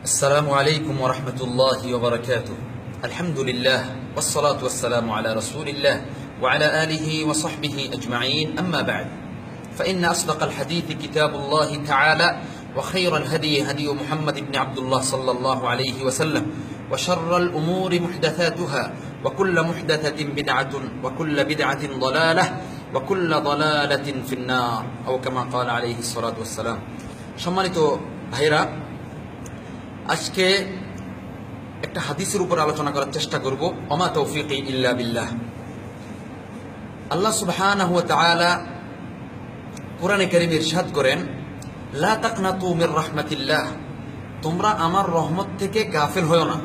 السلام عليكم ورحمة الله وبركاته. الحمد لله والصلاة والسلام على رسول الله وعلى آله وصحبه أجمعين. أما بعد، فإن أصدق الحديث كتاب الله تعالى، وخير الهدي هدي محمد بن عبد الله صلى الله عليه وسلم، وشر الأمور محدثاتها، وكل محدثة بدعة، وكل بدعة ضلالة، وكل ضلالة في النار، أو كما قال عليه الصلاة والسلام. সম্মানিত ভাইরা, আজকে একটা হাদিসের উপর আলোচনা করার চেষ্টা করব। ওমা তৌফিকি ইল্লা বিল্লাহ। আল্লাহ সুবহানাহু ওয়া তাআলা কোরআনে কারীমে ইরশাদ করেন, লা তাকনাতু মির রাহমাতিল্লাহ, তোমরা আমার রহমত থেকে গাফিল হয়ো না।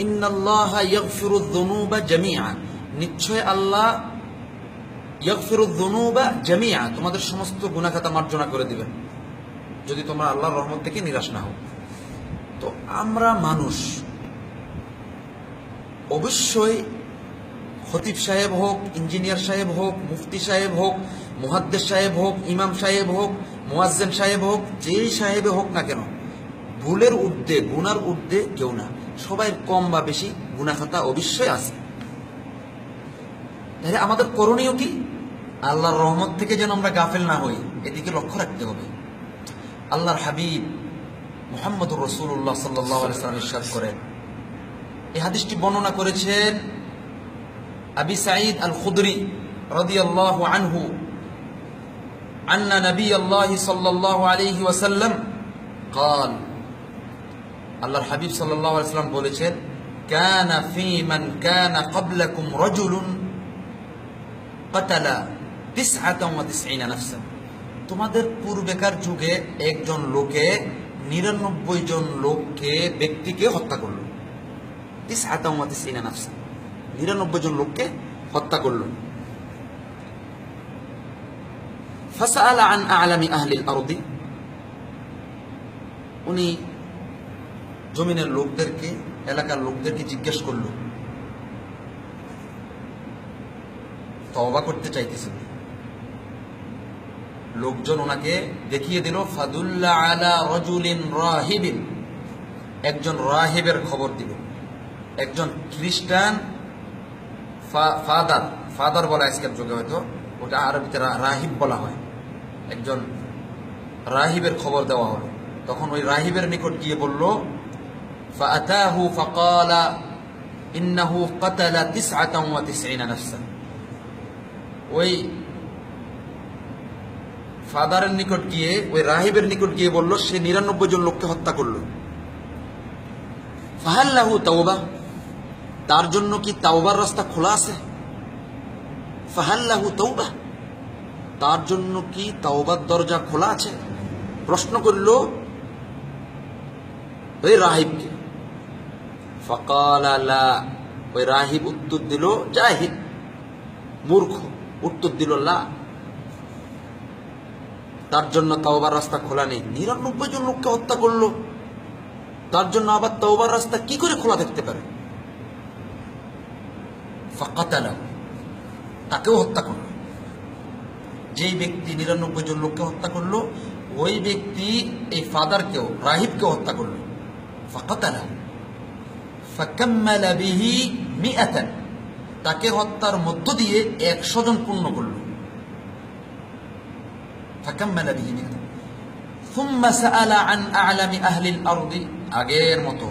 ইন্নাল্লাহা ইয়াগফিরুয যুনুবা জামিআ, নিশ্চয় আল্লাহ ইয়াগফিরুয যুনুবা জামিআ, তোমাদের সমস্ত গুনাহ খাতা মার্জনা করে দিবেন যদি তোমরা আল্লাহর রহমত থেকে নিরাশ না হও। তো আমরা মানুষ, অবশ্যই খতিব সাহেব হোক, ইঞ্জিনিয়ার সাহেব হোক, মুফতি সাহেব হোক, মুহাদ্দিস সাহেব হোক, ইমাম সাহেব হোক, মুয়াজ্জিন সাহেব হোক, যেই সাহেবে হোক না কেন, ভুলের ঊর্ধ্বে, গুনার ঊর্ধ্বে কেউ না। সবাই কম বা বেশি গুনাহ খাতা অবশ্যই আছে। তাহলে আমাদের করণীয় কি? আল্লাহর রহমত থেকে যেন আমরা গাফেল না হই, এদিকে লক্ষ্য রাখতে হবে। আল্লাহর হাবিব মুহাম্মদুর রাসূলুল্লাহ সাল্লাল্লাহু আলাইহি ওয়াসাল্লাম ইরশাদ করেন, এই হাদিসটি বর্ণনা করেছেন আবি সাঈদ আল খুদরি রাদিয়াল্লাহু আনহু, আন্না নবিয়াল্লাহ সাল্লাল্লাহু আলাইহি ওয়াসাল্লাম قال, আল্লাহর হাবিব সাল্লাল্লাহু আলাইহি ওয়াসাল্লাম বলেছেন, কানা ফী মান কানা ক্বাবলাকুম রাজুলুন ক্বাতালা 99 নাফসা, তোমাদের পূর্বেকার যুগে একজন লোকে 99 জন ব্যক্তিকে হত্যা করল। 99 নাফসা, 99 জন লোককে হত্যা করল। ফাসআলা আন আ'লামি আহলিল আরদি, উনি জমিনের লোকদেরকে, এলাকার লোকদেরকে জিজ্ঞেস করল, তওবা করতে চাইতেছেন। লোকজন ওনাকে দেখিয়ে দিল, ফাদুল্লা আলা রাজুলিন রাহিবিন, একজন রাহিবের খবর দিল। একজন খ্রিস্টান ফাদার বলা আজকের যুগে, হয়তো ওটা আরবিতে রাহিব বলা হয়। একজন রাহিবের খবর দেওয়া হলো। তখন ওই রাহিবের নিকট গিয়ে বলল, ফাআতাহু ফাকালা ইন্নাহু ক্বাতালা 99 নাফসা, ওই ফাদারের নিকট গিয়ে, ওই রাহিবের নিকট গিয়ে বলল, সে 99 জন লোককে হত্যা করল। ফাহাল লাহু তাওবা, তার জন্য কি তাওবার রাস্তা খোলা আছে? ফাহাল লাহু তাওবা, তার জন্য কি তাওবার দরজা খোলা আছে? প্রশ্ন করল ওই রাহিবকে। ফাকালা লা, ওই রাহিব উত্তর দিল, জাহিল, মূর্খ, উত্তর দিল লা, তার জন্য তাওবার রাস্তা খোলা নেই। 99 জন লোককে হত্যা করলো, তার জন্য আবার তাওবার রাস্তা কি করে খোলা থাকতে পারে? ফাকাতালা, তাকেও হত্যা করলো। যেই ব্যক্তি 99 জন লোককে হত্যা করলো, ওই ব্যক্তি এই ফাদারকেও, রাহিবকেও হত্যা করলো। ফাকাতালা ফাকাম্মালা বিহি 100, তাকে হত্যার মধ্য দিয়ে 100 জন পূর্ণ করলো। ফাকাম্মালা বিহি 100 সুম্মা সাআলা আন আ'লামি আহলিল আরদি, আগের মতো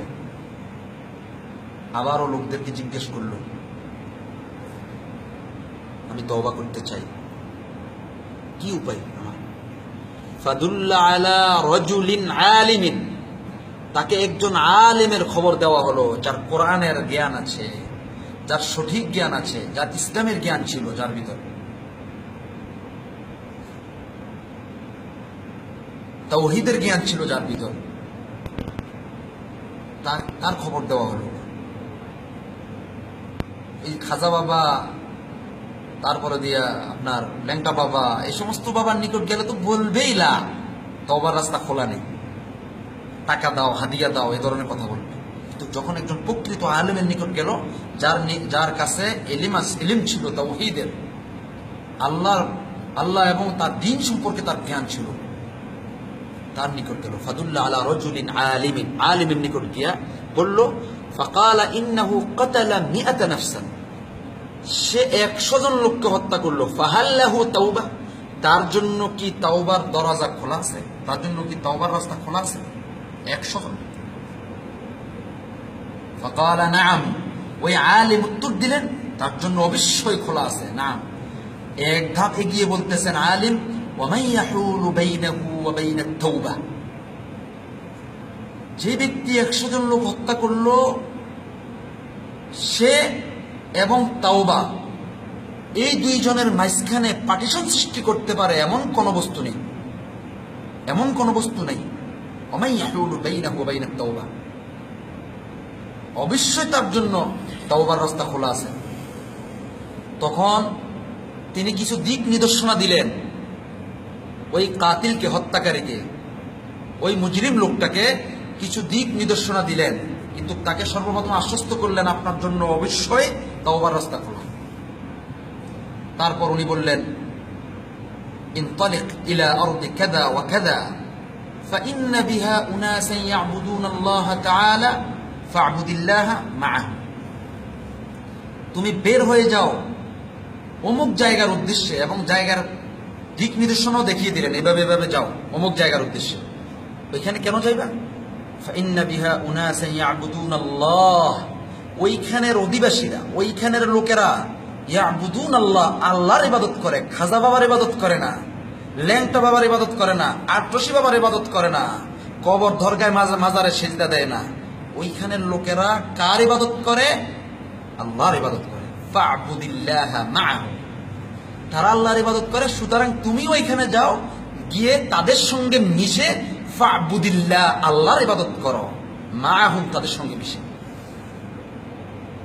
আবারও লোকদেরকে জিজ্ঞেস করলো, আমি তওবা করতে চাই, কি উপায় আমার? ফাদুল্লা আলা রাজুলিন আলিমিন, তাকে একজন আলিমের খবর দেওয়া হলো, যার কোরআনের জ্ঞান আছে, যার সঠিক জ্ঞান আছে, যার ইসলামের জ্ঞান ছিল, যার ভিতর তাওহীদের জ্ঞান ছিল, যার ভিতর, তার খবর দেওয়া হলো। এই খাজা বাবা, তারপরে দিয়া আপনার ল্যাংটা বাবা, এই সমস্ত বাবার নিকট গেলে তো বলবেই লা, তওবার রাস্তা খোলা নেই, টাকা দাও, হাদিয়া দাও, এই ধরনের কথা বলবে। কিন্তু যখন একজন প্রকৃত আলেমের নিকট গেল, যার কাছে ইলম ছিল তাওহীদের, আল্লাহ এবং তার দ্বীন সম্পর্কে তার জ্ঞান ছিল, তার নিকট গেল। ফাদুল্লা আলা রাজুলিন আলিমিন, আলিমের নিকট গিয়া বলল, ফাকালা ইন্নাহু কাতালা মিআতা নাফসান, সে 100 জন লোককে হত্যা করলো। ফাহাল্লাহু তাওবা, তার জন্য কি তাওবার দরজা খোলা আছে? তার জন্য কি তাওবার রাস্তা খোলা আছে? 100 জন। ফাকালা নাআম, ওই আলিম উত্তর দিলেন, তার জন্য অবশ্যই খোলা আছে। নাম এক ধাপ এগিয়ে বলতেছেন আলিম, ওয়ামান ইয়াহুলু বাইনাহু ওয়া বাইনাত তাওবা, যে ব্যক্তি 100 জন লোক হত্যা করলো, সে এবং তাওবা এই দুইজনের মাঝখানে পার্টিশন সৃষ্টি করতে পারে এমন কোন বস্তু নেই, এমন কোন বস্তু নেই। ওয়ামান ইয়াহুলু বাইনাহু ওয়া বাইনাত তাওবা, অবশ্যই তার জন্য তাওবার রাস্তা খোলা আছে। তখন তিনি কিছু দিক নির্দেশনা দিলেন ওই কাতিলকে, হত্যাকারীকে, ওই মুজরিম লোকটাকে কিছু দিক নির্দেশনা দিলেন, কিন্তু তাকে সর্বপ্রথম আশ্বস্ত করলেন আপনার জন্য অবশ্যই তাওবার রাস্তা খোলা। তারপর উনি বললেন, ইনতালিক ইলা আরদি কাযা ওয়া কাযা ফাইন্না বিহা উনাসান ইয়াবুদুনা আল্লাহ তাআলা ফা'বুদিল্লাহ মা'আহু, তুমি বের হয়ে যাও অমুক জায়গার উদ্দেশ্যে, এবং জায়গার দিক নির্দেশনাও দেখিয়ে দিলেন, এভাবে এভাবে যাও অমুক জায়গার উদ্দেশ্যে। ওইখানে কেন যাইবা? ফাইন্না বিহা উনাসান ইয়াবুদুনা আল্লাহ, ওইখানের অধিবাসীরা, ওইখানের লোকেরা ইয়াবুদুন আল্লাহ, আল্লাহর ইবাদত করে, খাজা বাবার ইবাদত করে না, ল্যাংটা বাবার ইবাদত করে না, আটরশি বাবার ইবাদত করে না, কবর দরগায় মাজারে সেজদা দেয় না। ওইখানের লোকেরা কার ইবাদত করে? আল্লাহর ইবাদত করে। ফা'বুদিল্লাহ মা'আহু, তারা আল্লাহর ইবাদত করে, সুতরাং তুমি ওইখানে যাও, গিয়ে তাদের সঙ্গে মিশে ফা'বুদিল্লাহ, আল্লাহর ইবাদত করো, মা'আহুম, তাদের সঙ্গে মিশে।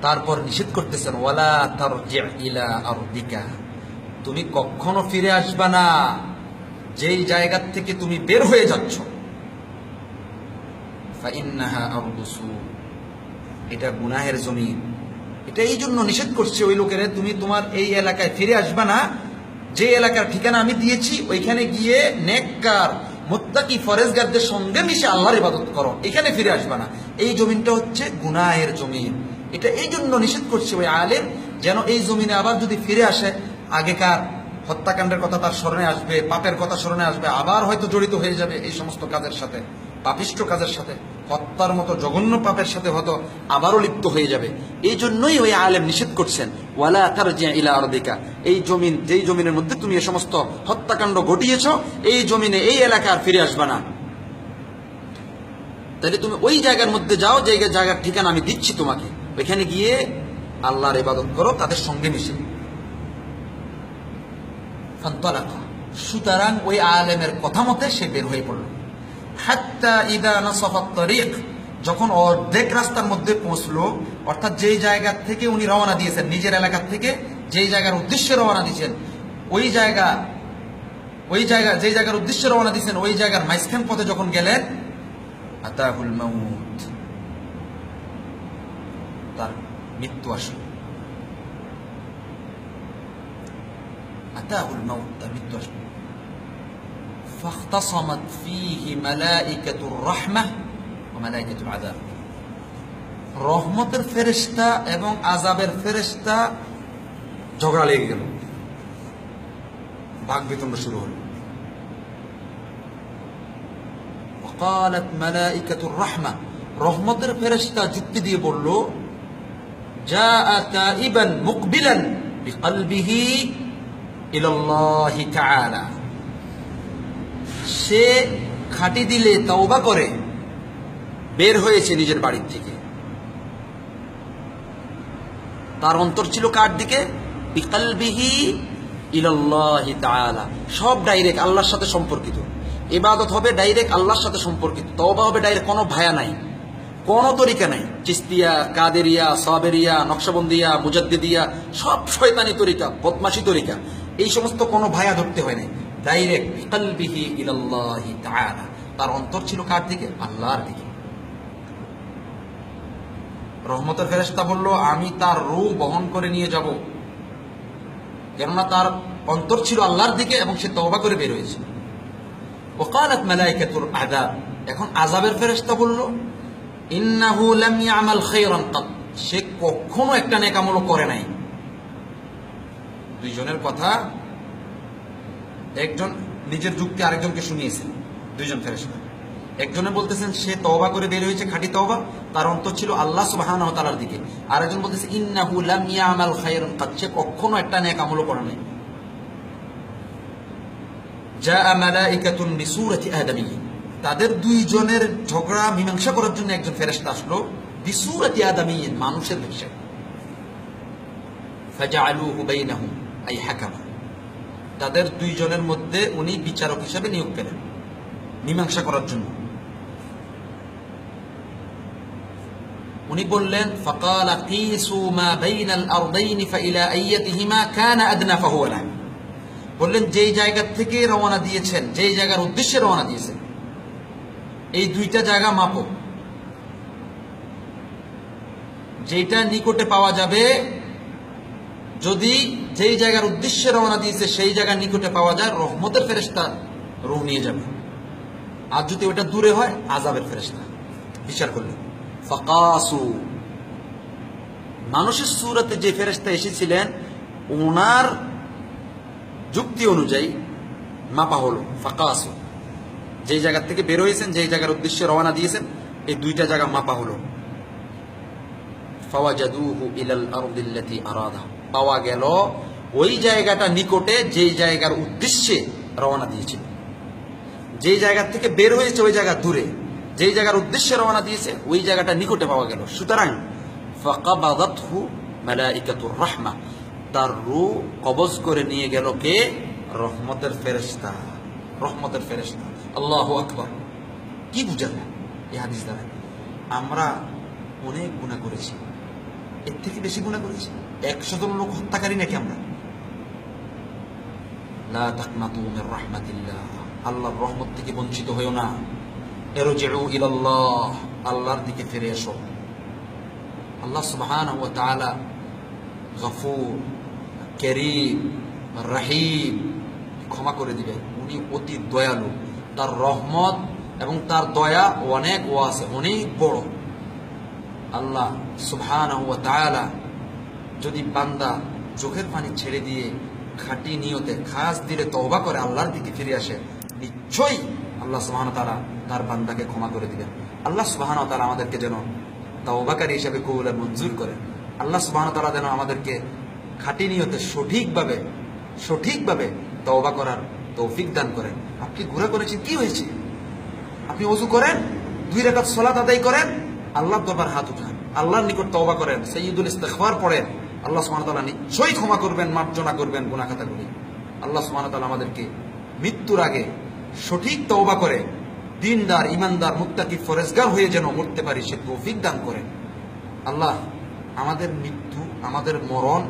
তারপর নিষেধ করতেছেন, ওয়ালা তারজি ইলা আরদিকা, তুমি কখনো ফিরে আসবা না যেই জায়গা থেকে তুমি বের হয়ে যাচ্ছ। ফাইন্নাহা আরদুসু, এটা গুনাহের জমিন। এটা এই জন্য নিষেধ করছে ওই লোকেরা, তুমি তোমার এই এলাকায় ফিরে আসবা না, যে এলাকার ঠিকানা আমি দিয়েছি ওইখানে গিয়ে নেককার মুত্তাকি ফরেজগারদের সঙ্গে মিশে আল্লাহর ইবাদত করো, এখানে ফিরে আসবা না। এই জমিনটা হচ্ছে গুনাহের জমিন। এটা এই জন্য নিষেধ করছে ওই আলেম, যেন এই জমিনে আবার যদি ফিরে আসে, আগেকার হত্যাকাণ্ডের কথা তার স্মরণে আসবে, পাপের কথা স্মরণে আসবে, আবার হয়তো জড়িত হয়ে যাবে এই সমস্ত কাজের সাথে, পাপিষ্ঠ কাজের সাথে, হত্যার মতো জঘন্য পাপের সাথে হয়তো আবারও লিপ্ত হয়ে যাবে। এই জন্যই ওই আলেম নিষেধ করছেন, ওয়ালা তারজি ইলা আরদিকা, এই জমিন, যেই জমিনের মধ্যে তুমি এই সমস্ত হত্যাকাণ্ড ঘটিয়েছ, এই জমিনে, এই এলাকা আর ফিরে আসবা না। তাহলে তুমি ওই জায়গার মধ্যে যাও, জায়গার ঠিকানা আমি দিচ্ছি তোমাকে, ওইখানে গিয়ে আল্লাহর ইবাদত করো, তাদের সঙ্গে মিশে। ফান্তালাকা, সুতরাং ওই আলেমের কথা মতে সে বের হয়ে পড়ল। হাত্তা ইদা নাসাফাত তারিক, যখন অর্ধেক রাস্তার মধ্যে পৌঁছলো, অর্থাৎ যেই জায়গা থেকে উনি রওনা দিয়েছেন, নিজের এলাকা থেকে যেই জায়গার উদ্দেশ্যে রওনা দিয়েছেন, ওই জায়গা যেই জায়গার উদ্দেশ্যে রওনা দিয়েছেন, ওই জায়গার মাঝখান পথে যখন গেলেন, আতাহুল মাউত, তার মৃত্যু আসলো। আতাহুল মাউত, তার মৃত্যু আসলো। ফাখতাসামাত ফীহি মালাইকাতুর রাহমাহ ওয়া মালাইকাতুল আযাব, রহমতের ফেরেশতা এবং আযাবের ফেরেশতা ঝগড়া লেগে গেল, ভাগ বিতণ্ড শুরু হলো। وقالت ملائكة الرحمة, রহমতের ফেরেশতা যুক্তি দিয়ে বলল, جاء تائبا مقبلا بقلبه إلى الله تعالى, সে খাঁটি দিলে তওবা করে বের হয়েছে নিজের বাড়ির থেকে। তার অন্তর ছিল কার দিকে? বিকলবিহি ইলাল্লাহি তাআলা, সব ডাইরেক্ট আল্লাহর সাথে সম্পর্কিত। ইবাদত হবে ডাইরেক্ট আল্লাহর সাথে সম্পর্কিত, তওবা হবে ডাইরেক্ট, কোনো ভায়া নাই, কোনো তরিকা নাই। চিস্তিয়া, কাদেরিয়া, সাবেরিয়া, নকশবন্দিয়া, মুজাদ্দিদিয়া, সব শয়তানি তরিকা, বদমাশি তরিকা, এই সমস্ত কোনো ভায়া ধরতে হয় নাই, ডাইরেক্ট বিকলবিহি ইলাল্লাহি তাআলা। তার অন্তর ছিল কার দিকে? আল্লাহর দিকে। রহমতের ফেরেশতা বলল, আমি তার রূহ বহন করে নিয়ে যাব, কেননা তার অন্তর ছিল আল্লাহর দিকে এবং সে তওবা করে বের হয়েছে। ওয়াকালাত মালাইকাতুল আযাব, এখন আযাবের ফেরেশতা বলল ইন্নাহু লাম ইয়ামাল খায়রান কাত, সে কখনো একটা নেক আমল করে নাই। দুইজনের কথা, একজন নিজের যুক্তি আরেকজনকে শুনিয়েছেন, দুইজন ফেরেশতা। একজনে বলতেছেন সে তওবা করে বের হয়েছে, খাঁটি তওবা, তার অন্তর ছিল আল্লাহ সুবহানাহু ওয়া তাআলার দিকে। আরেকজন বলতেছে ইন্নাহু লাম ইয়ামাল খায়রান কাত, সে কখনো একটা নেক আমল করে নাই। জাআ মালাইকাতুন বিসূরাতি আদামিয়্যিন, তাদের দুইজনের ঝগড়া মীমাংসা করার জন্য একজন ফেরেশতা আসলো বিসূরাতি আদামিয়্যিন, মানুষের বেশে। ফাজআলুহু বাইনাহুম আই হাকামা, তাদের দুইজনের মধ্যে উনি বিচারক হিসেবে নিয়োগ পেলেন মীমাংসা করার জন্য। উনি বললেন ফাকালা কিসু মা বাইনাল আরদাইনি ফাইলা আইয়াতিহিমা কানা আদনা ফাহুয়া লাহু, বললেন যেই জায়গা থেকে রওনা দিয়েছেন, যেই জায়গার উদ্দেশ্যে রওনা দিয়েছেন, এই দুইটা জায়গা মাপো, যেটা নিকটে পাওয়া যাবে, যদি যেই জায়গার উদ্দেশ্যে রওনা দিয়েছে সেই জায়গার নিকটে পাওয়া যায়, রহমতের ফেরেশতা রূহ নিয়ে যাবে, আর যদি ওটা দূরে হয় আযাবের ফেরেশতা বিচার করলেন। ফাকাসু, মানুষের সূরতে যে ফেরেশতা এসেছিলেন ওনার যুক্তি অনুযায়ী মাপা হলো। ফাকাসু, যেই জায়গা থেকে বের হয়েছেন, যেই জায়গার উদ্দেশ্যে রওনা দিয়েছেন, এই দুইটা জায়গা মাপা হলো। ফাওয়াজাদুহু ইলাল আরদিল্লাতী আরাদা, পাওয়া গেল ওই জায়গাটা নিকটে যেই জায়গার উদ্দেশ্যে রওনা দিয়েছিল। যেই জায়গা থেকে বের হয়েছে ওই জায়গা দূরে, যেই জায়গার উদ্দেশ্যে রওনা দিয়েছে ওই জায়গাটা নিকটে পাওয়া গেল। সুতরাং ফাকাবাদাতহু মালাইকাতুর রাহমা, তার রূহ কবজ করে নিয়ে গেল কে? রহমতের ফেরেশতা, রহমতের ফেরেশতা। আল্লাহু আকবার। কি বুঝালেন এই হাদিস দ্বারা? আমরা অনেক গুনাহ করেছি, এর থেকে বেশি গুনাহ করেছি। 100 জন লোক হত্যাকারী নাকি আমরা? লা তাকনাতু মির রাহমাতিল্লাহ, আল্লাহর রহমত থেকে বঞ্চিত হইও না। ইরজিউ ইলাল্লাহ, আল্লাহর দিকে ফিরে এসো। আল্লাহ সুবহানাহু ওয়া তাআলা গফুর, কারীম, রহিম, ক্ষমা করে দিবেন। উনি অতি দয়ালু, তার রহমত এবং তার দয়া অনেক ওয়াসে, অনেক বড়। আল্লাহ সুবহানাহু ওয়া তাআলা যদি বান্দা চোখের পানি ছেড়ে দিয়ে খাঁটি নিয়তে খাস দিলে তওবা করে আল্লাহর দিকে ফিরে আসে, নিশ্চয়ই আল্লাহ সুবহানাহু ওয়া তাআলা তার বান্দাকে ক্ষমা করে দিবেন। আল্লাহ সুবহানাহু ওয়া তাআলা আমাদেরকে যেন তওবাকারী হিসেবে কবুল মঞ্জুর করেন। আল্লাহ সুবহানাহু ওয়া তাআলা যেন আমাদেরকে খাঁটি নিয়তে সঠিকভাবে তওবা করার তৌফিক দান করেন। আপনি গুনাহ করেছেন, কি হয়েছে? আপনি ওযু করেন, 2 রাকাত সালাত আদায় করেন, আল্লাহর দরবার হাত উঠান, আল্লাহর নিকট তওবা করেন, সাইয়্যিদুল ইস্তিগফার পড়েন, আল্লাহ সুবহানাহু ওয়া তাআলা নিশ্চয়ই ক্ষমা করবেন, মার্জনা করবেন গুনাহ খাতাগুলি। আল্লাহ সুবহানাহু ওয়া তাআলা আমাদেরকে মৃত্যুর আগে সঠিক তওবা করে দিনদার, ইমানদার, মুত্তাকি, ফরেজগার হয়ে যেন মরতে পারি সে তৌফিক দান করেন। আল্লাহ আমাদের মৃত্যু, আমাদের মরণ,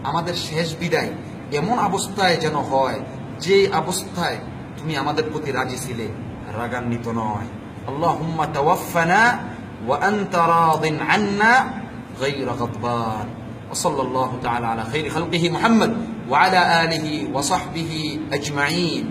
আমাদের শেষ বিদায় এমন অবস্থায় যেন হয় যে অবস্থায় তুমি আমাদের প্রতি রাজি ছিলে, রাগান্বিত নয়। আল্লাহুম্মা তাওয়াফফানা ওয়া আনতা রাদিন আন্না গায়রা গাদবান। ওয়া সাল্লাল্লাহু তাআলা আলা খায়রি খালকিহি মুহাম্মদ ওয়া আলা আলিহি ওয়া সাহবিহি আজমাইন।